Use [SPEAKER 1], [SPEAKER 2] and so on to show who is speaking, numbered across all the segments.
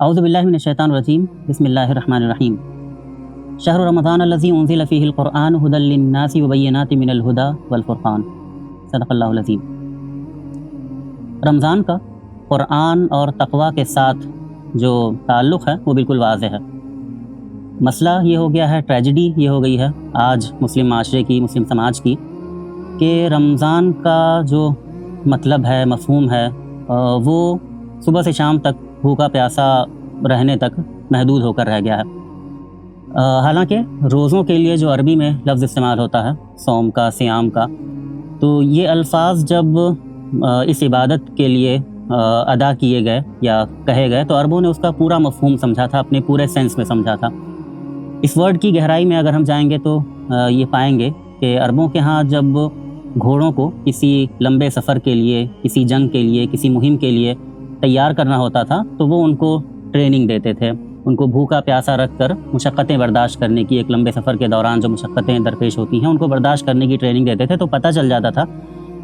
[SPEAKER 1] اعوذ باللہ من الشیطان الرجیم بسم اللہ الرحمن الرحیم شہر رمضان الذی انزل فیہ القرآن ھدی للناس وبینات من الھدی والفرقان صدق اللہ العظیم۔ رمضان کا قرآن اور تقوی کے ساتھ جو تعلق ہے وہ بالکل واضح ہے۔ مسئلہ یہ ہو گیا ہے، ٹریجڈی یہ ہو گئی ہے آج مسلم معاشرے کی، مسلم سماج کی، کہ رمضان کا جو مطلب ہے، مفہوم ہے، وہ صبح سے شام تک بھوکا پیاسا رہنے تک محدود ہو کر رہ گیا ہے۔ حالانکہ روزوں کے لیے جو عربی میں لفظ استعمال ہوتا ہے، صوم کا، سیام کا، تو یہ الفاظ جب اس عبادت کے لیے ادا کیے گئے یا کہے گئے تو عربوں نے اس کا پورا مفہوم سمجھا تھا، اپنے پورے سینس میں سمجھا تھا۔ اس ورڈ کی گہرائی میں اگر ہم جائیں گے تو یہ پائیں گے کہ عربوں کے ہاں جب گھوڑوں کو کسی لمبے سفر کے لیے، کسی جنگ کے لیے، کسی مہم کے لیے تیار کرنا ہوتا تھا تو وہ ان کو ٹریننگ دیتے تھے، ان کو بھوکا پیاسا رکھ کر مشقتیں برداشت کرنے کی، ایک لمبے سفر کے دوران جو مشقتیں درپیش ہوتی ہیں ان کو برداشت کرنے کی ٹریننگ دیتے تھے۔ تو پتہ چل جاتا تھا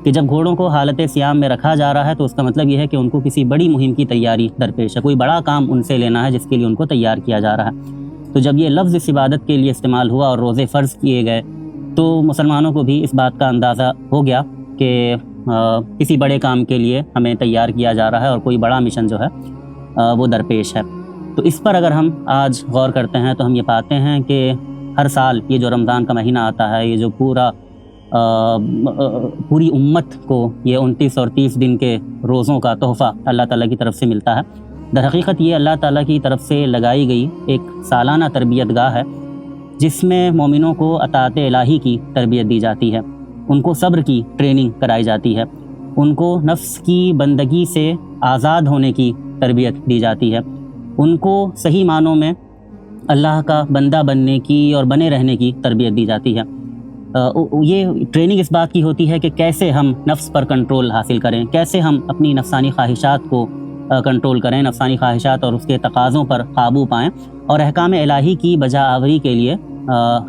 [SPEAKER 1] کہ جب گھوڑوں کو حالت سیام میں رکھا جا رہا ہے تو اس کا مطلب یہ ہے کہ ان کو کسی بڑی مہم کی تیاری درپیش ہے، کوئی بڑا کام ان سے لینا ہے جس کے لیے ان کو تیار کیا جا رہا ہے۔ تو جب یہ لفظ اس عبادت کے لیے استعمال ہوا اور روزے فرض کیے گئے تو مسلمانوں کو بھی اس بات کا اندازہ ہو گیا کہ کسی بڑے کام کے لیے ہمیں تیار کیا جا رہا ہے اور کوئی بڑا مشن جو ہے وہ درپیش ہے۔ تو اس پر اگر ہم آج غور کرتے ہیں تو ہم یہ پاتے ہیں کہ ہر سال یہ جو رمضان کا مہینہ آتا ہے، یہ جو پوری امت کو یہ 29 اور 30 دن کے روزوں کا تحفہ اللہ تعالیٰ کی طرف سے ملتا ہے، در حقیقت یہ اللہ تعالیٰ کی طرف سے لگائی گئی ایک سالانہ تربیت گاہ ہے جس میں مومنوں کو اطاعت الہی کی تربیت دی جاتی ہے، ان کو صبر کی ٹریننگ کرائی جاتی ہے، ان کو نفس کی بندگی سے آزاد ہونے کی تربیت دی جاتی ہے، ان کو صحیح معنوں میں اللہ کا بندہ بننے کی اور بنے رہنے کی تربیت دی جاتی ہے۔ یہ ٹریننگ اس بات کی ہوتی ہے کہ کیسے ہم نفس پر کنٹرول حاصل کریں، کیسے ہم اپنی نفسانی خواہشات کو کنٹرول کریں، نفسانی خواہشات اور اس کے تقاضوں پر قابو پائیں اور احکام الہی کی بجا آوری کے لیے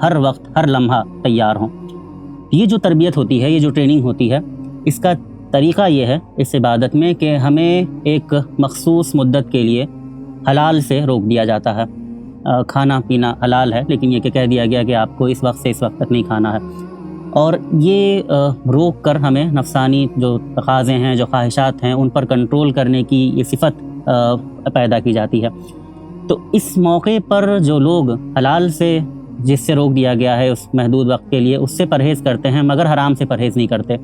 [SPEAKER 1] ہر وقت ہر لمحہ تیار ہوں۔ یہ جو تربیت ہوتی ہے، یہ جو ٹریننگ ہوتی ہے، اس کا طریقہ یہ ہے اس عبادت میں کہ ہمیں ایک مخصوص مدت کے لیے حلال سے روک دیا جاتا ہے۔ کھانا پینا حلال ہے لیکن یہ کہ کہہ دیا گیا کہ آپ کو اس وقت سے اس وقت تک نہیں کھانا ہے، اور یہ روک کر ہمیں نفسانی جو تقاضے ہیں، جو خواہشات ہیں، ان پر کنٹرول کرنے کی یہ صفت پیدا کی جاتی ہے۔ تو اس موقع پر جو لوگ حلال سے، جس سے روک دیا گیا ہے اس محدود وقت کے لیے، اس سے پرہیز کرتے ہیں مگر حرام سے پرہیز نہیں کرتے،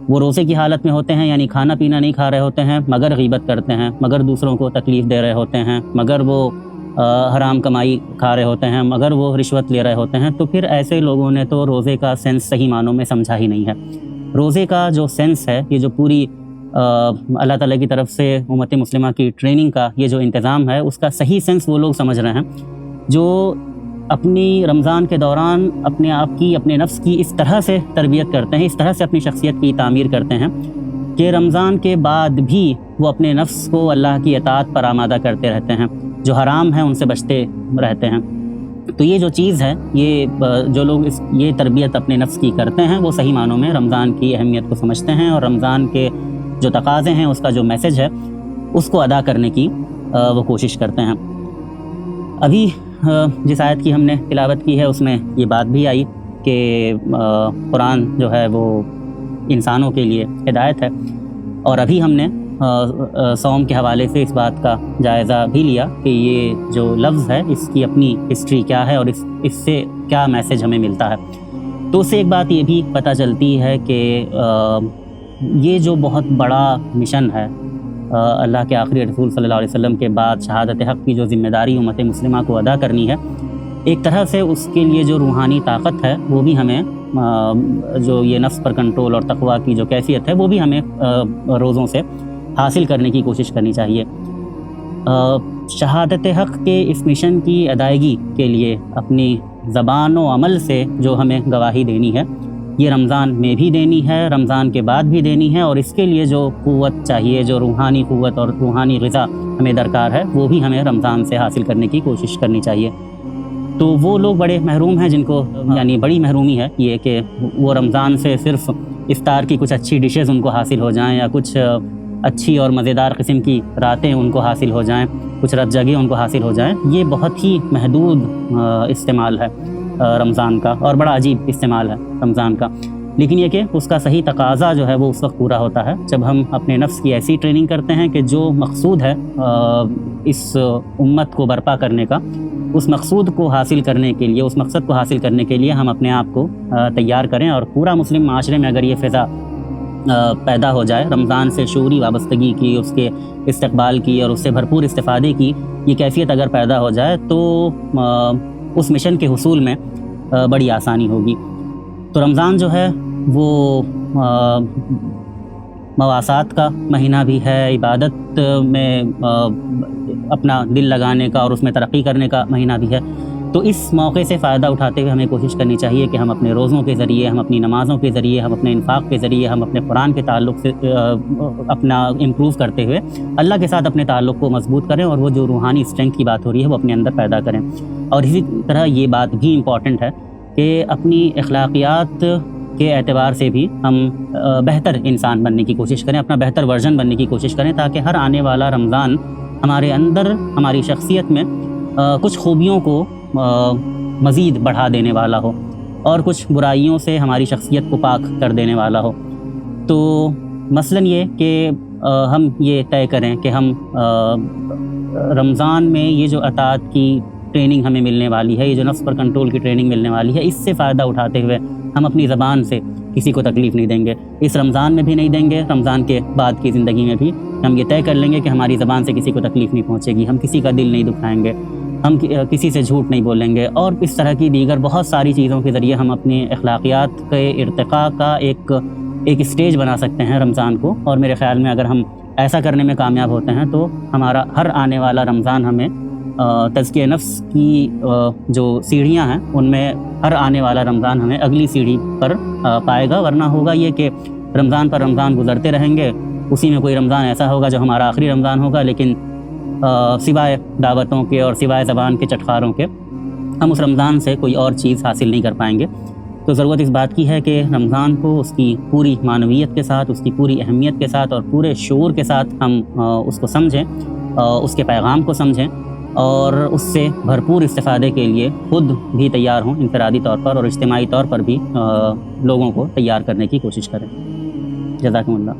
[SPEAKER 1] وہ روزے کی حالت میں ہوتے ہیں، یعنی کھانا پینا نہیں کھا رہے ہوتے ہیں مگر غیبت کرتے ہیں، مگر دوسروں کو تکلیف دے رہے ہوتے ہیں، مگر وہ حرام کمائی کھا رہے ہوتے ہیں، مگر وہ رشوت لے رہے ہوتے ہیں، تو پھر ایسے لوگوں نے تو روزے کا سینس صحیح معنوں میں سمجھا ہی نہیں ہے۔ روزے کا جو سینس ہے، یہ جو پوری اللہ تعالیٰ کی طرف سے امت مسلمہ کی ٹریننگ کا یہ جو انتظام ہے، اس کا صحیح سینس وہ لوگ سمجھ رہے ہیں جو اپنی رمضان کے دوران اپنے آپ کی، اپنے نفس کی اس طرح سے تربیت کرتے ہیں، اس طرح سے اپنی شخصیت کی تعمیر کرتے ہیں کہ رمضان کے بعد بھی وہ اپنے نفس کو اللہ کی اطاعت پر آمادہ کرتے رہتے ہیں، جو حرام ہیں ان سے بچتے رہتے ہیں۔ تو یہ جو چیز ہے، یہ جو لوگ یہ تربیت اپنے نفس کی کرتے ہیں وہ صحیح معنوں میں رمضان کی اہمیت کو سمجھتے ہیں اور رمضان کے جو تقاضے ہیں، اس کا جو میسج ہے، اس کو ادا کرنے کی وہ کوشش کرتے ہیں۔ ابھی جس آیت کی ہم نے تلاوت کی ہے اس میں یہ بات بھی آئی کہ قرآن جو ہے وہ انسانوں کے لیے ہدایت ہے، اور ابھی ہم نے صوم کے حوالے سے اس بات کا جائزہ بھی لیا کہ یہ جو لفظ ہے اس کی اپنی ہسٹری کیا ہے اور اس سے کیا میسج ہمیں ملتا ہے۔ تو اس سے ایک بات یہ بھی پتہ چلتی ہے کہ یہ جو بہت بڑا مشن ہے، اللہ کے آخری رسول صلی اللہ علیہ وسلم کے بعد شہادت حق کی جو ذمہ داری امت مسلمہ کو ادا کرنی ہے، ایک طرح سے اس کے لیے جو روحانی طاقت ہے وہ بھی ہمیں، جو یہ نفس پر کنٹرول اور تقویٰ کی جو کیفیت ہے وہ بھی ہمیں روزوں سے حاصل کرنے کی کوشش کرنی چاہیے۔ شہادت حق کے اس مشن کی ادائیگی کے لیے اپنی زبان و عمل سے جو ہمیں گواہی دینی ہے، یہ رمضان میں بھی دینی ہے، رمضان کے بعد بھی دینی ہے، اور اس کے لیے جو قوت چاہیے، جو روحانی قوت اور روحانی غذا ہمیں درکار ہے، وہ بھی ہمیں رمضان سے حاصل کرنے کی کوشش کرنی چاہیے۔ تو وہ لوگ بڑے محروم ہیں جن کو، یعنی بڑی محرومی ہے یہ کہ وہ رمضان سے صرف افطار کی کچھ اچھی ڈشز ان کو حاصل ہو جائیں یا کچھ اچھی اور مزیدار قسم کی راتیں ان کو حاصل ہو جائیں، کچھ رات جگیں ان کو حاصل ہو جائیں، یہ بہت ہی محدود استعمال ہے رمضان کا، اور بڑا عجیب استعمال ہے رمضان کا. لیکن یہ کہ اس کا صحیح تقاضا جو ہے وہ اس وقت پورا ہوتا ہے جب ہم اپنے نفس کی ایسی ٹریننگ کرتے ہیں کہ جو مقصود ہے اس امت کو برپا کرنے کا، اس مقصود کو حاصل کرنے کے لیے، اس مقصد کو حاصل کرنے کے لیے ہم اپنے آپ کو تیار کریں. اور پورا مسلم معاشرے میں اگر یہ فضا پیدا ہو جائے، رمضان سے شعوری وابستگی کی، اس کے استقبال کی اور اس سے بھرپور استفادے کی یہ کیفیت اگر پیدا ہو جائے تو اس مشن کے حصول میں بڑی آسانی ہوگی. تو رمضان جو ہے وہ مواسات کا مہینہ بھی ہے، عبادت میں اپنا دل لگانے کا اور اس میں ترقی کرنے کا مہینہ بھی ہے. تو اس موقع سے فائدہ اٹھاتے ہوئے ہمیں کوشش کرنی چاہیے کہ ہم اپنے روزوں کے ذریعے، ہم اپنی نمازوں کے ذریعے، ہم اپنے انفاق کے ذریعے، ہم اپنے قرآن کے تعلق سے اپنا امپروو کرتے ہوئے اللہ کے ساتھ اپنے تعلق کو مضبوط کریں، اور وہ جو روحانی اسٹرینتھ کی بات ہو رہی ہے وہ اپنے اندر پیدا کریں. اور اسی طرح یہ بات بھی امپورٹنٹ ہے کہ اپنی اخلاقیات کے اعتبار سے بھی ہم بہتر انسان بننے کی کوشش کریں، اپنا بہتر ورژن بننے کی کوشش کریں، تاکہ ہر آنے والا رمضان ہمارے اندر، ہماری شخصیت میں کچھ خوبیوں کو مزید بڑھا دینے والا ہو اور کچھ برائیوں سے ہماری شخصیت کو پاک کر دینے والا ہو. تو مثلاً یہ کہ ہم یہ طے کریں کہ ہم رمضان میں یہ جو اطاعت کی ٹریننگ ہمیں ملنے والی ہے، یہ جو نفس پر کنٹرول کی ٹریننگ ملنے والی ہے، اس سے فائدہ اٹھاتے ہوئے ہم اپنی زبان سے کسی کو تکلیف نہیں دیں گے. اس رمضان میں بھی نہیں دیں گے، رمضان کے بعد کی زندگی میں بھی ہم یہ طے کر لیں گے کہ ہماری زبان سے کسی کو تکلیف نہیں پہنچے گی، ہم کسی کا دل نہیں دکھائیں گے، ہم کسی سے جھوٹ نہیں بولیں گے، اور اس طرح کی دیگر بہت ساری چیزوں کے ذریعے ہم اپنے اخلاقیات کے ارتقاء کا ایک اسٹیج بنا سکتے ہیں رمضان کو. اور میرے خیال میں اگر ہم ایسا کرنے میں کامیاب ہوتے ہیں تو ہمارا ہر آنے والا رمضان ہمیں تزکیہ نفس کی جو سیڑھیاں ہیں ان میں ہر آنے والا رمضان ہمیں اگلی سیڑھی پر پائے گا. ورنہ ہوگا یہ کہ رمضان پر رمضان گزرتے رہیں گے، اسی میں کوئی رمضان ایسا ہوگا جو ہمارا آخری رمضان ہوگا، لیکن سوائے دعوتوں کے اور سوائے زبان کے چٹخاروں کے ہم اس رمضان سے کوئی اور چیز حاصل نہیں کر پائیں گے. تو ضرورت اس بات کی ہے کہ رمضان کو اس کی پوری معنویت کے ساتھ، اس کی پوری اہمیت کے ساتھ اور پورے شعور کے ساتھ ہم اس کو سمجھیں، اس کے پیغام کو سمجھیں، اور اس سے بھرپور استفادے کے لیے خود بھی تیار ہوں، انفرادی طور پر اور اجتماعی طور پر بھی لوگوں کو تیار کرنے کی کوشش کریں. جزاکم اللہ.